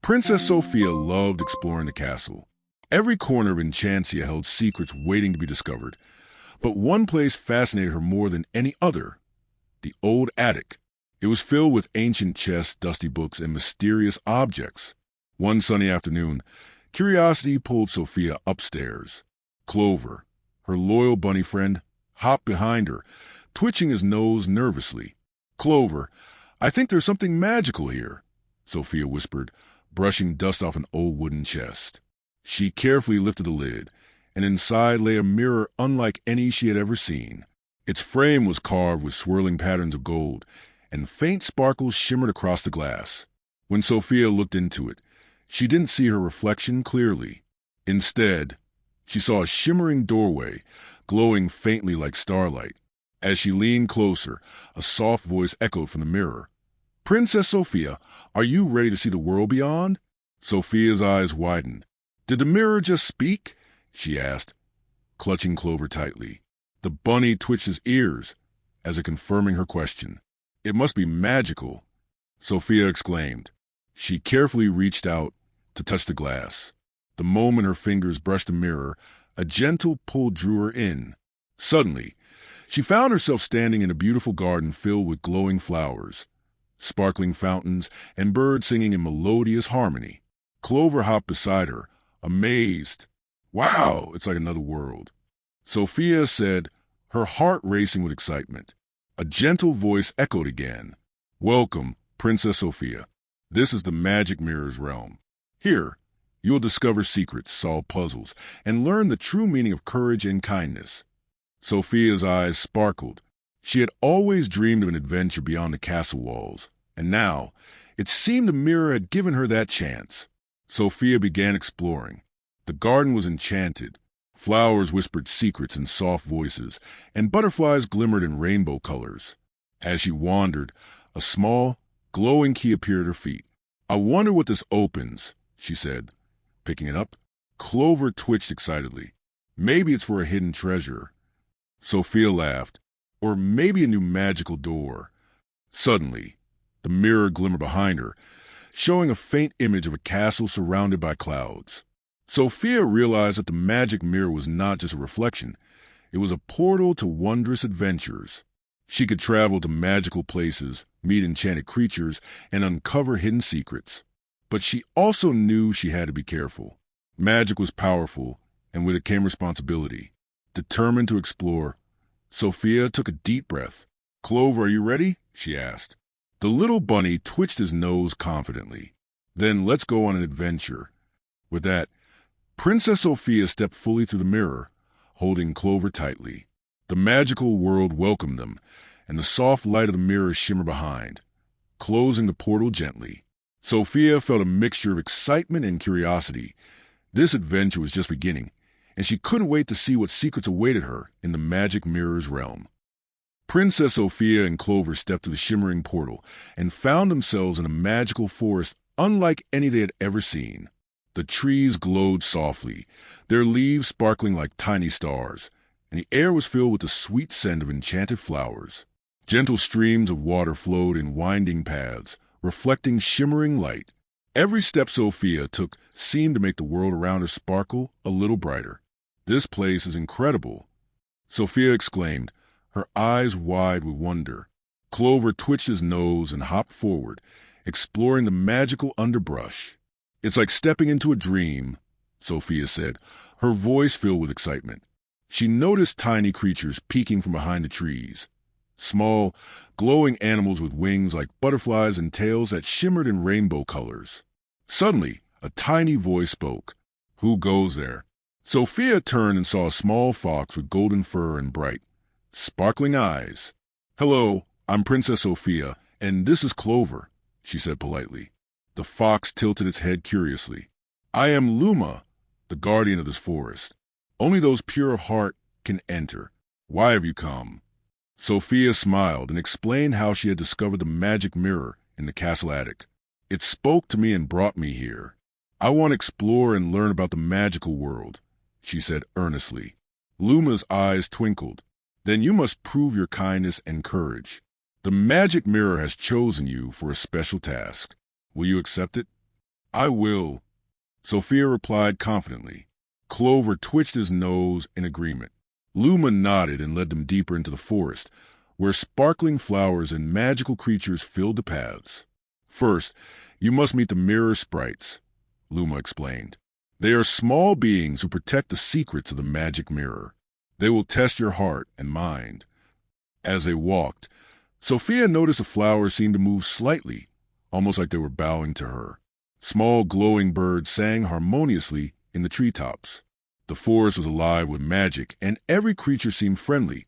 Princess Sofia loved exploring the castle. Every corner of Enchantia held secrets waiting to be discovered. But one place fascinated her more than any other: the old attic. It was filled with ancient chests, dusty books, and mysterious objects. One sunny afternoon, curiosity pulled Sofia upstairs. Clover, her loyal bunny friend, hopped behind her, twitching his nose nervously. "Clover, I think there's something magical here," Sofia whispered, brushing dust off an old wooden chest. She carefully lifted the lid, and inside lay a mirror unlike any she had ever seen. Its frame was carved with swirling patterns of gold, and faint sparkles shimmered across the glass. When Sofia looked into it, she didn't see her reflection clearly. Instead, she saw a shimmering doorway, glowing faintly like starlight. As she leaned closer, a soft voice echoed from the mirror. "Princess Sofia, are you ready to see the world beyond?" Sofia's eyes widened. "Did the mirror just speak?" she asked, clutching Clover tightly. The bunny twitched his ears as if confirming her question. "It must be magical," Sofia exclaimed. She carefully reached out to touch the glass. The moment her fingers brushed the mirror, a gentle pull drew her in. Suddenly, she found herself standing in a beautiful garden filled with glowing flowers, sparkling fountains, and birds singing in melodious harmony. Clover hopped beside her, amazed. "Wow, it's like another world," Sofia said, her heart racing with excitement. A gentle voice echoed again. "Welcome, Princess Sofia. This is the magic mirror's realm. Here, you'll discover secrets, solve puzzles, and learn the true meaning of courage and kindness." Sofia's eyes sparkled. She had always dreamed of an adventure beyond the castle walls, and now it seemed the mirror had given her that chance. Sofia began exploring. The garden was enchanted. Flowers whispered secrets in soft voices, and butterflies glimmered in rainbow colors. As she wandered, a small, glowing key appeared at her feet. "I wonder what this opens," she said, picking it up. Clover twitched excitedly. "Maybe it's for a hidden treasure." Sofia laughed. "Or maybe a new magical door." Suddenly, the mirror glimmered behind her, showing a faint image of a castle surrounded by clouds. Sofia realized that the magic mirror was not just a reflection. It was a portal to wondrous adventures. She could travel to magical places, meet enchanted creatures, and uncover hidden secrets. But she also knew she had to be careful. Magic was powerful, and with it came responsibility. Determined to explore, Sofia took a deep breath. "Clover, are you ready?" she asked. The little bunny twitched his nose confidently. "Then let's go on an adventure." With that, Princess Sofia stepped fully through the mirror, holding Clover tightly. The magical world welcomed them, and the soft light of the mirror shimmered behind, closing the portal gently. Sofia felt a mixture of excitement and curiosity. This adventure was just beginning, and she couldn't wait to see what secrets awaited her in the magic mirror's realm. Princess Sofia and Clover stepped through the shimmering portal and found themselves in a magical forest unlike any they had ever seen. The trees glowed softly, their leaves sparkling like tiny stars, and the air was filled with the sweet scent of enchanted flowers. Gentle streams of water flowed in winding paths, reflecting shimmering light. Every step Sofia took seemed to make the world around her sparkle a little brighter. "This place is incredible," Sofia exclaimed, her eyes wide with wonder. Clover twitched his nose and hopped forward, exploring the magical underbrush. "It's like stepping into a dream," Sofia said, her voice filled with excitement. She noticed tiny creatures peeking from behind the trees. Small, glowing animals with wings like butterflies and tails that shimmered in rainbow colors. Suddenly, a tiny voice spoke. "Who goes there?" Sofia turned and saw a small fox with golden fur and bright, sparkling eyes. "Hello, I'm Princess Sofia, and this is Clover," she said politely. The fox tilted its head curiously. "I am Luma, the guardian of this forest. Only those pure of heart can enter. Why have you come?" Sofia smiled and explained how she had discovered the magic mirror in the castle attic. "It spoke to me and brought me here. I want to explore and learn about the magical world," she said earnestly. Luma's eyes twinkled. "Then you must prove your kindness and courage. The magic mirror has chosen you for a special task. Will you accept it?" I will, Sophia replied confidently. Clover twitched his nose in agreement. Luma nodded and led them deeper into the forest, where sparkling flowers and magical creatures filled the paths. First, you must meet the mirror sprites, Luma explained. They are small beings who protect the secrets of the magic mirror. They will test your heart and mind. As they walked, Sophia noticed the flowers seemed to move slightly, almost like they were bowing to her. Small glowing birds sang harmoniously in the treetops. The forest was alive with magic, and every creature seemed friendly,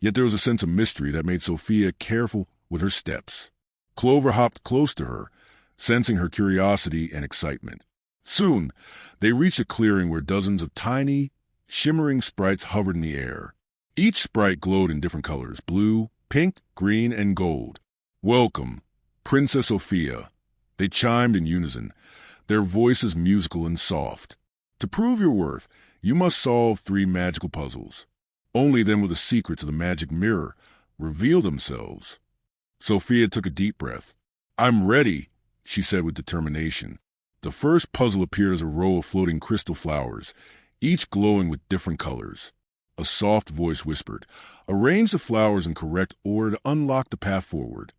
yet there was a sense of mystery that made Sophia careful with her steps. Clover hopped close to her, sensing her curiosity and excitement. Soon, they reached a clearing where dozens of tiny, shimmering sprites hovered in the air. Each sprite glowed in different colors: blue, pink, green, and gold. "Welcome, Princess Sofia," they chimed in unison, their voices musical and soft. "To prove your worth, you must solve 3 magical puzzles. Only then will the secrets of the magic mirror reveal themselves." Sophia took a deep breath. "I'm ready," she said with determination. The first puzzle appeared as a row of floating crystal flowers, each glowing with different colors. A soft voice whispered, "Arrange the flowers in correct order to unlock the path forward."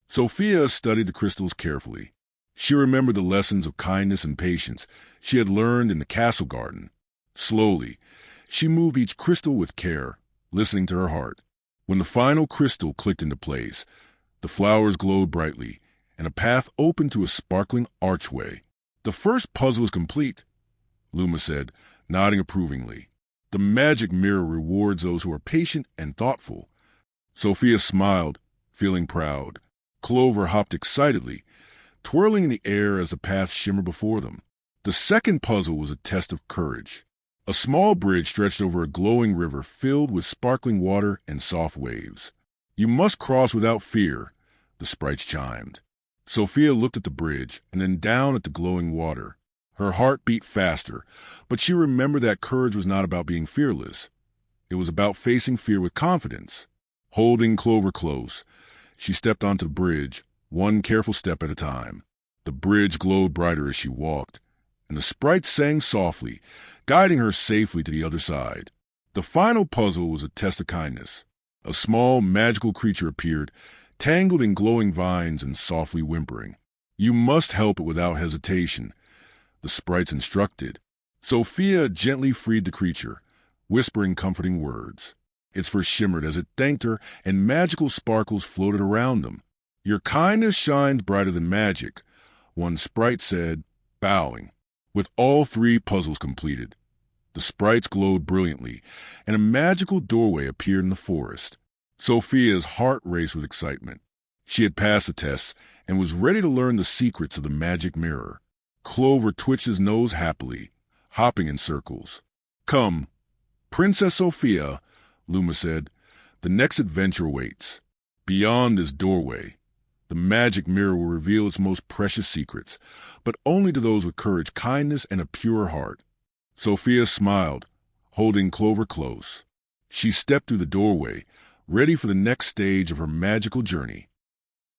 Sophia studied the crystals carefully. She remembered the lessons of kindness and patience she had learned in the castle garden. Slowly, she moved each crystal with care, listening to her heart. When the final crystal clicked into place, the flowers glowed brightly, and a path opened to a sparkling archway. "The first puzzle is complete," Luma said, nodding approvingly. "The magic mirror rewards those who are patient and thoughtful." Sophia smiled, feeling proud. Clover hopped excitedly, twirling in the air as the path shimmered before them. The second puzzle was a test of courage. A small bridge stretched over a glowing river filled with sparkling water and soft waves. "You must cross without fear," the sprites chimed. Sophia looked at the bridge and then down at the glowing water. Her heart beat faster, but she remembered that courage was not about being fearless. It was about facing fear with confidence. Holding Clover close, she stepped onto the bridge, one careful step at a time. The bridge glowed brighter as she walked, and the sprites sang softly, guiding her safely to the other side. The final puzzle was a test of kindness. A small magical creature appeared, tangled in glowing vines and softly whimpering. "You must help it without hesitation," the sprites instructed. Sophia gently freed the creature, whispering comforting words. Its fur shimmered as it thanked her, and magical sparkles floated around them. "Your kindness shines brighter than magic," one sprite said, bowing. With all 3 puzzles completed, the sprites glowed brilliantly, and a magical doorway appeared in the forest. Sophia's heart raced with excitement. She had passed the tests and was ready to learn the secrets of the magic mirror. Clover twitched his nose happily, hopping in circles. "Come, Princess Sofia," Luma said. "The next adventure awaits. Beyond this doorway, the magic mirror will reveal its most precious secrets, but only to those with courage, kindness, and a pure heart." Sophia smiled, holding Clover close. She stepped through the doorway, ready for the next stage of her magical journey.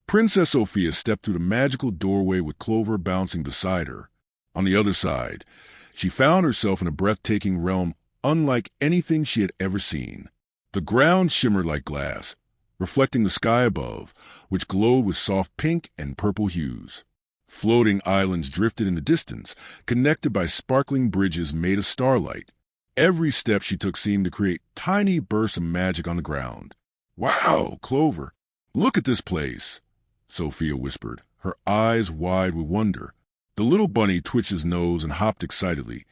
Princess Sofia stepped through the magical doorway with Clover bouncing beside her. On the other side, she found herself in a breathtaking realm unlike anything she had ever seen. The ground shimmered like glass, reflecting the sky above, which glowed with soft pink and purple hues. Floating islands drifted in the distance, connected by sparkling bridges made of starlight. Every step she took seemed to create tiny bursts of magic on the ground. "Wow, Clover, look at this place," Sophia whispered, her eyes wide with wonder. The little bunny twitched his nose and hopped excitedly,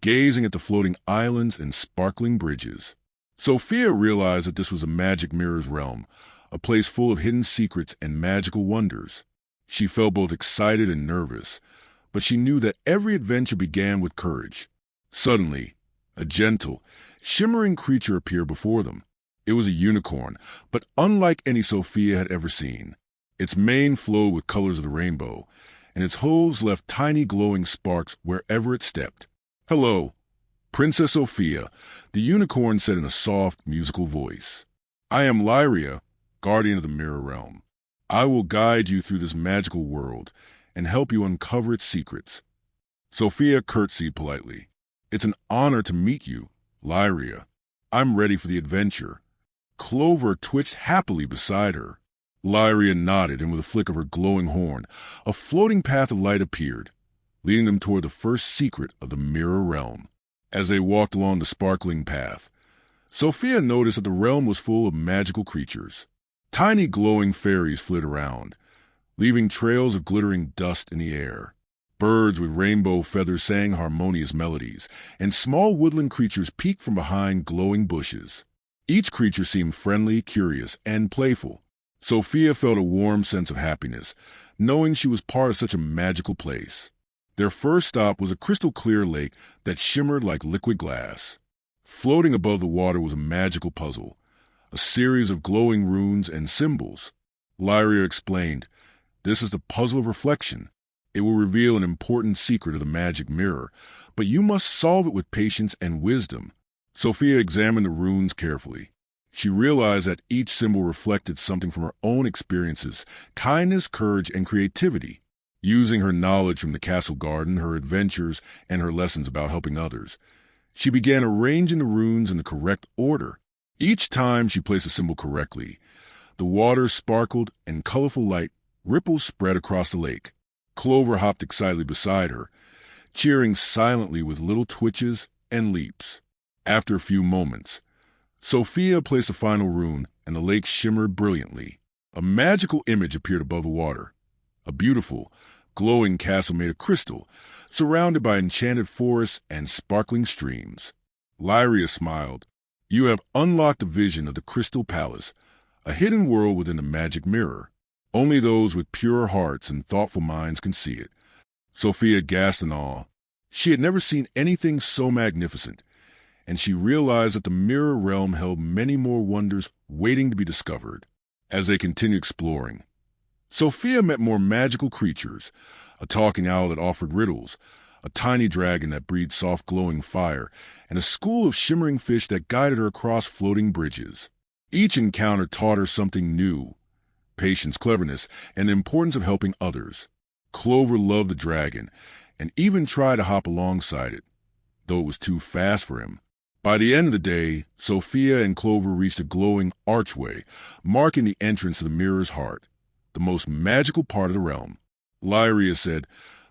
gazing at the floating islands and sparkling bridges. Sophia realized that this was a magic mirror's realm, a place full of hidden secrets and magical wonders. She felt both excited and nervous, but she knew that every adventure began with courage. Suddenly, a gentle, shimmering creature appeared before them. It was a unicorn, but unlike any Sophia had ever seen. Its mane flowed with colors of the rainbow, and its hooves left tiny glowing sparks wherever it stepped. "Hello, Princess Sofia," the unicorn said in a soft, musical voice. "I am Lyria, guardian of the mirror realm. I will guide you through this magical world, and help you uncover its secrets. Sofia curtsied politely. It's an honor to meet you, Lyria. I'm ready for the adventure. Clover twitched happily beside her. Lyria nodded, and with a flick of her glowing horn, a floating path of light appeared, leading them toward the first secret of the Mirror Realm. As they walked along the sparkling path, Sofia noticed that the realm was full of magical creatures. Tiny glowing fairies flit around, leaving trails of glittering dust in the air. Birds with rainbow feathers sang harmonious melodies, and small woodland creatures peeked from behind glowing bushes. Each creature seemed friendly, curious, and playful. Sofia felt a warm sense of happiness, knowing she was part of such a magical place. Their first stop was a crystal-clear lake that shimmered like liquid glass. Floating above the water was a magical puzzle, a series of glowing runes and symbols. Lyria explained, "This is the puzzle of reflection. It will reveal an important secret of the magic mirror, but you must solve it with patience and wisdom." Sofia examined the runes carefully. She realized that each symbol reflected something from her own experiences: kindness, courage, and creativity. Using her knowledge from the castle garden, her adventures, and her lessons about helping others, she began arranging the runes in the correct order. Each time she placed a symbol correctly, the water sparkled and colorful light ripples spread across the lake. Clover hopped excitedly beside her, cheering silently with little twitches and leaps. After a few moments, Sofia placed the final rune, and the lake shimmered brilliantly. A magical image appeared above the water, a beautiful, glowing castle made of crystal, surrounded by enchanted forests and sparkling streams. Lyria smiled. "You have unlocked the vision of the Crystal Palace, a hidden world within the magic mirror. Only those with pure hearts and thoughtful minds can see it." Sofia gasped in awe. She had never seen anything so magnificent, and she realized that the Mirror Realm held many more wonders waiting to be discovered. As they continued exploring, Sofia met more magical creatures: a talking owl that offered riddles, a tiny dragon that breathed soft glowing fire, and a school of shimmering fish that guided her across floating bridges. Each encounter taught her something new: patience, cleverness, and the importance of helping others. Clover loved the dragon, and even tried to hop alongside it, though it was too fast for him. By the end of the day, Sofia and Clover reached a glowing archway, marking the entrance to the mirror's heart, the most magical part of the realm. Lyria said,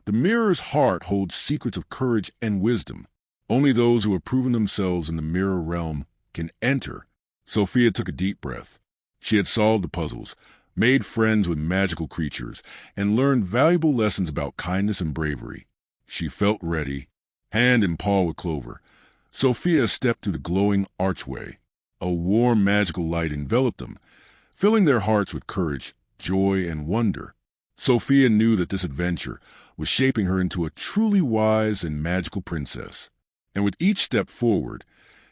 "The mirror's heart holds secrets of courage and wisdom. Only those who have proven themselves in the mirror realm can enter." Sofia took a deep breath. She had solved the puzzles, made friends with magical creatures, and learned valuable lessons about kindness and bravery. She felt ready. Hand in paw with Clover, Sofia stepped through the glowing archway. A warm magical light enveloped them, filling their hearts with courage, joy, and wonder. Sofia knew that this adventure was shaping her into a truly wise and magical princess. And with each step forward,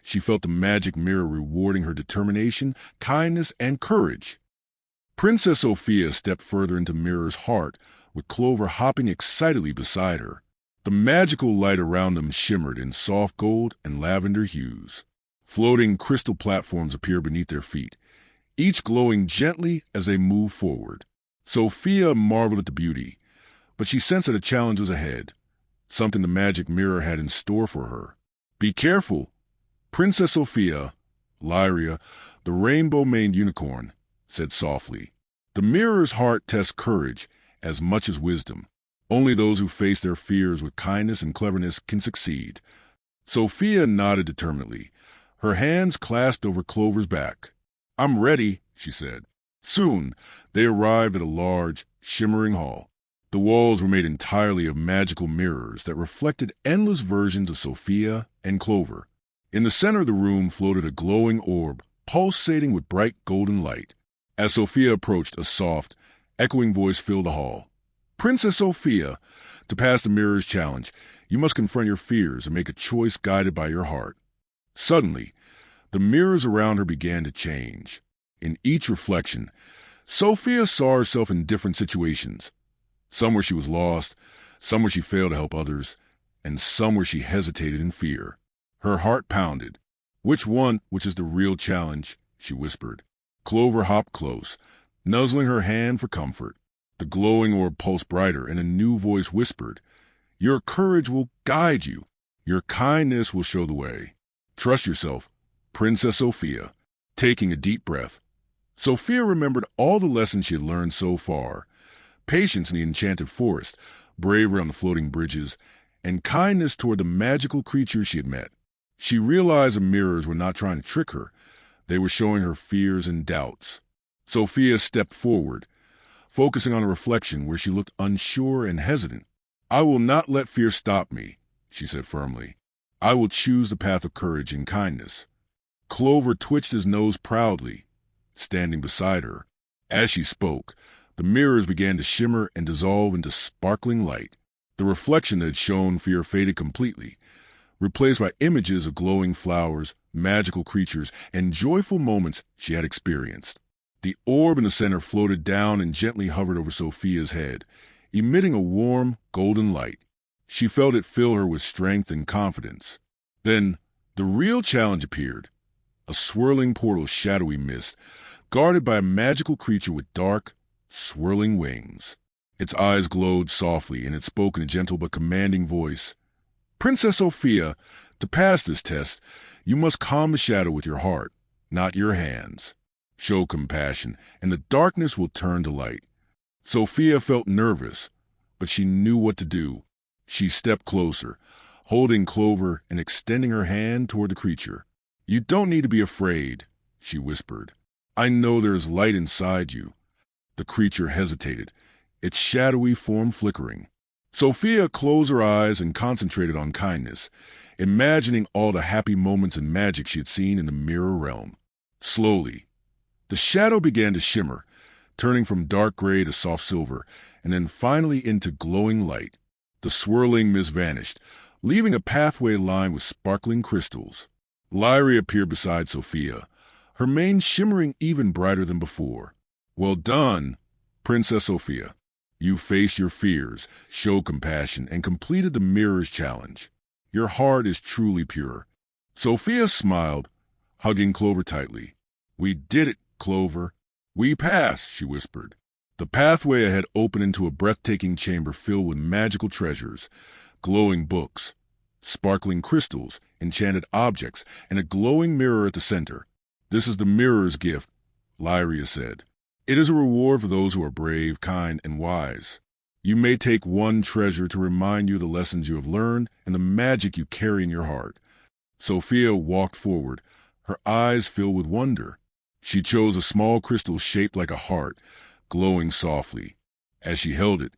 she felt the magic mirror rewarding her determination, kindness, and courage. Princess Sofia stepped further into Mirror's heart, with Clover hopping excitedly beside her. The magical light around them shimmered in soft gold and lavender hues. Floating crystal platforms appeared beneath their feet, each glowing gently as they moved forward. Sofia marveled at the beauty, but she sensed that a challenge was ahead, something the magic mirror had in store for her. "Be careful, Princess Sofia," Lyria, the rainbow-maned unicorn, said softly. "The mirror's heart tests courage as much as wisdom. Only those who face their fears with kindness and cleverness can succeed." Sofia nodded determinedly, her hands clasped over Clover's back. "I'm ready," she said. Soon, they arrived at a large, shimmering hall. The walls were made entirely of magical mirrors that reflected endless versions of Sofia and Clover. In the center of the room floated a glowing orb, pulsating with bright golden light. As Sofia approached, a soft, echoing voice filled the hall. "Princess Sofia, to pass the mirror's challenge, you must confront your fears and make a choice guided by your heart." Suddenly, the mirrors around her began to change. In each reflection, Sofia saw herself in different situations. Some where she was lost, some where she failed to help others, and some where she hesitated in fear. Her heart pounded. Which is the real challenge?" she whispered. Clover hopped close, nuzzling her hand for comfort. The glowing orb pulsed brighter, and a new voice whispered, "Your courage will guide you. Your kindness will show the way. Trust yourself, Princess Sofia." Taking a deep breath, Sofia remembered all the lessons she had learned so far: patience in the enchanted forest, bravery on the floating bridges, and kindness toward the magical creatures she had met. She realized the mirrors were not trying to trick her. They were showing her fears and doubts. Sofia stepped forward, focusing on a reflection where she looked unsure and hesitant. "I will not let fear stop me," she said firmly. "I will choose the path of courage and kindness." Clover twitched his nose proudly, standing beside her. As she spoke, the mirrors began to shimmer and dissolve into sparkling light. The reflection that had shown fear faded completely, replaced by images of glowing flowers, magical creatures, and joyful moments she had experienced. The orb in the center floated down and gently hovered over Sofia's head, emitting a warm, golden light. She felt it fill her with strength and confidence. Then the real challenge appeared: a swirling portal of shadowy mist, guarded by a magical creature with dark, swirling wings. Its eyes glowed softly, and it spoke in a gentle but commanding voice. "Princess Sofia, to pass this test, you must calm the shadow with your heart, not your hands. Show compassion, and the darkness will turn to light." Sofia felt nervous, but she knew what to do. She stepped closer, holding Clover and extending her hand toward the creature. "You don't need to be afraid," she whispered. "I know there is light inside you." The creature hesitated, its shadowy form flickering. Sofia closed her eyes and concentrated on kindness, imagining all the happy moments and magic she had seen in the mirror realm. Slowly, the shadow began to shimmer, turning from dark gray to soft silver, and then finally into glowing light. The swirling mist vanished, leaving a pathway lined with sparkling crystals. Lyra appeared beside Sofia, her mane shimmering even brighter than before. "Well done, Princess Sofia. You faced your fears, showed compassion, and completed the mirror's challenge. Your heart is truly pure." Sofia smiled, hugging Clover tightly. "We did it, Clover. We passed," she whispered. The pathway ahead opened into a breathtaking chamber filled with magical treasures, glowing books, sparkling crystals, enchanted objects, and a glowing mirror at the center. "This is the mirror's gift," Lyria said. "It is a reward for those who are brave, kind, and wise. You may take one treasure to remind you of the lessons you have learned and the magic you carry in your heart." Sofia walked forward, her eyes filled with wonder. She chose a small crystal shaped like a heart, glowing softly. As she held it,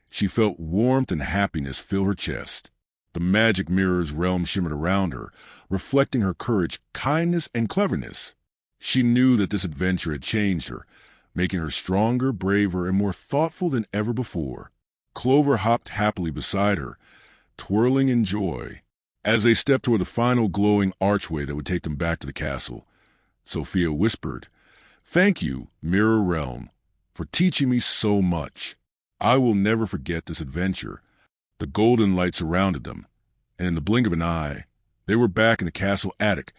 she felt warmth and happiness fill her chest. The magic mirror's realm shimmered around her, reflecting her courage, kindness, and cleverness. She knew that this adventure had changed her, making her stronger, braver, and more thoughtful than ever before. Clover hopped happily beside her, twirling in joy. As they stepped toward the final glowing archway that would take them back to the castle, Sofia whispered, "Thank you, Mirror Realm, for teaching me so much. I will never forget this adventure." The golden light surrounded them, and in the blink of an eye, they were back in the castle attic,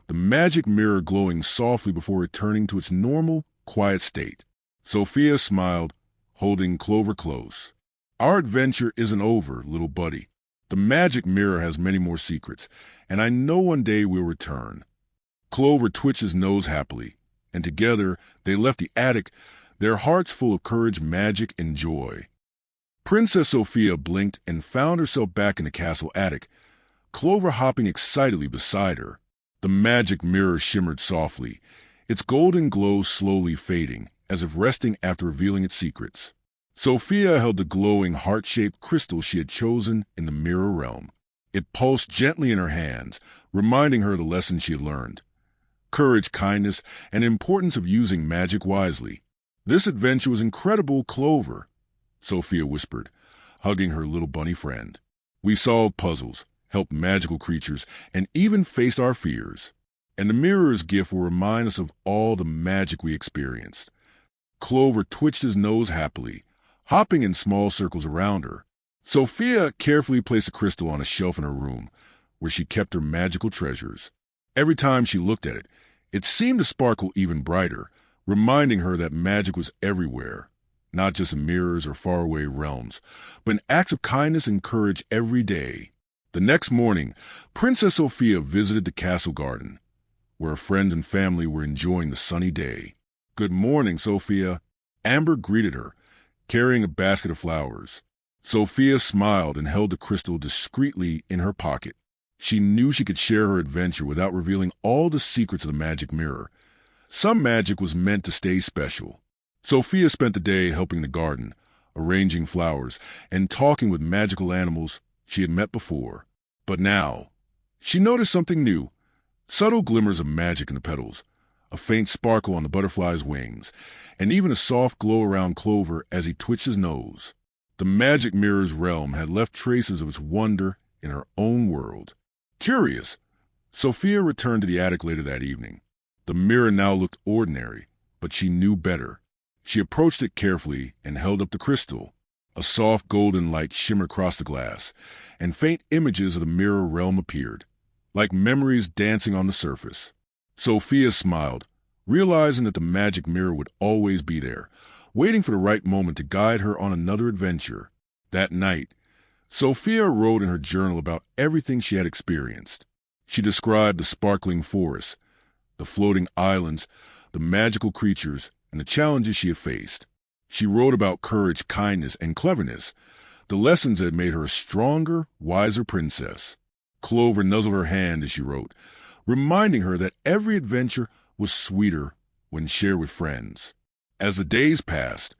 the magic mirror glowing softly before returning to its normal, quiet state. Sofia smiled, holding Clover close. "Our adventure isn't over, little buddy. The magic mirror has many more secrets, and I know one day we'll return." Clover twitched his nose happily, and together they left the attic, their hearts full of courage, magic, and joy. Princess Sofia blinked and found herself back in the castle attic, Clover hopping excitedly beside her. The magic mirror shimmered softly, its golden glow slowly fading, as if resting after revealing its secrets. Sofia held the glowing heart-shaped crystal she had chosen in the mirror realm. It pulsed gently in her hands, reminding her of the lessons she had learned: courage, kindness, and the importance of using magic wisely. "This adventure was incredible, Clover," Sofia whispered, hugging her little bunny friend. "We solved puzzles, helped magical creatures, and even faced our fears. And the mirror's gift will remind us of all the magic we experienced." Clover twitched his nose happily, hopping in small circles around her. Sofia carefully placed the crystal on a shelf in her room, where she kept her magical treasures. Every time she looked at it, it seemed to sparkle even brighter, reminding her that magic was everywhere, not just in mirrors or faraway realms, but in acts of kindness and courage every day. The next morning, Princess Sofia visited the castle garden, where her friends and family were enjoying the sunny day. "Good morning, Sofia." Amber greeted her, carrying a basket of flowers. Sofia smiled and held the crystal discreetly in her pocket. She knew she could share her adventure without revealing all the secrets of the magic mirror. Some magic was meant to stay special. Sofia spent the day helping the garden, arranging flowers, and talking with magical animals she had met before. But now, she noticed something new. Subtle glimmers of magic in the petals, a faint sparkle on the butterfly's wings, and even a soft glow around Clover as he twitched his nose. The magic mirror's realm had left traces of its wonder in her own world. Curious, Sofia returned to the attic later that evening. The mirror now looked ordinary, but she knew better. She approached it carefully and held up the crystal. A soft golden light shimmered across the glass, and faint images of the mirror realm appeared, like memories dancing on the surface. Sofia smiled, realizing that the magic mirror would always be there, waiting for the right moment to guide her on another adventure. That night, Sofia wrote in her journal about everything she had experienced. She described the sparkling forests, the floating islands, the magical creatures, and the challenges she had faced. She wrote about courage, kindness, and cleverness, the lessons that had made her a stronger, wiser princess. Clover nuzzled her hand as she wrote, reminding her that every adventure was sweeter when shared with friends. As the days passed,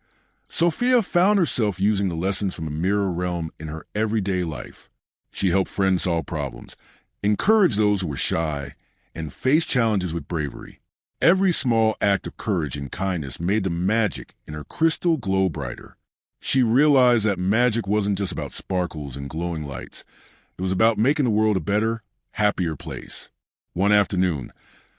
Sofia found herself using the lessons from the mirror realm in her everyday life. She helped friends solve problems, encouraged those who were shy, and faced challenges with bravery. Every small act of courage and kindness made the magic in her crystal glow brighter. She realized that magic wasn't just about sparkles and glowing lights. It was about making the world a better, happier place. One afternoon,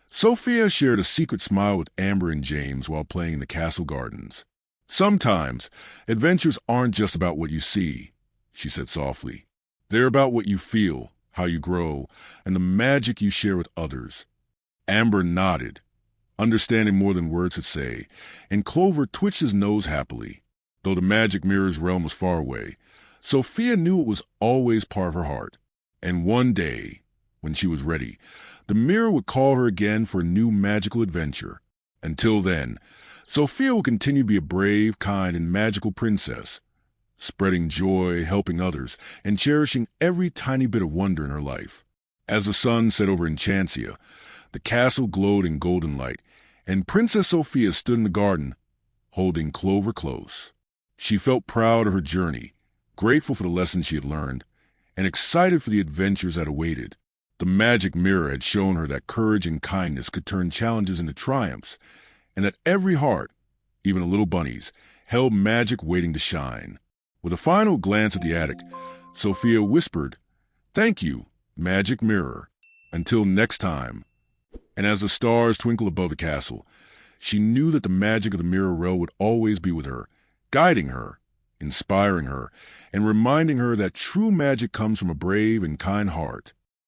Sofia shared a secret smile with Amber and James while playing in the castle gardens. "Sometimes, adventures aren't just about what you see," she said softly. "They're about what you feel, how you grow, and the magic you share with others." Amber nodded, understanding more than words could say, and Clover twitched his nose happily. Though the magic mirror's realm was far away, Sofia knew it was always part of her heart. And one day, when she was ready, the mirror would call her again for a new magical adventure. Until then, Sofia will continue to be a brave, kind, and magical princess, spreading joy, helping others, and cherishing every tiny bit of wonder in her life. As the sun set over Enchantia, the castle glowed in golden light, and Princess Sofia stood in the garden, holding Clover close. She felt proud of her journey, grateful for the lessons she had learned, and excited for the adventures that awaited. The magic mirror had shown her that courage and kindness could turn challenges into triumphs, and that every heart, even a little bunny's, held magic waiting to shine. With a final glance at the attic, Sofia whispered, "Thank you, magic mirror. Until next time." And as the stars twinkled above the castle, she knew that the magic of the mirror realm would always be with her, guiding her, inspiring her, and reminding her that true magic comes from a brave and kind heart.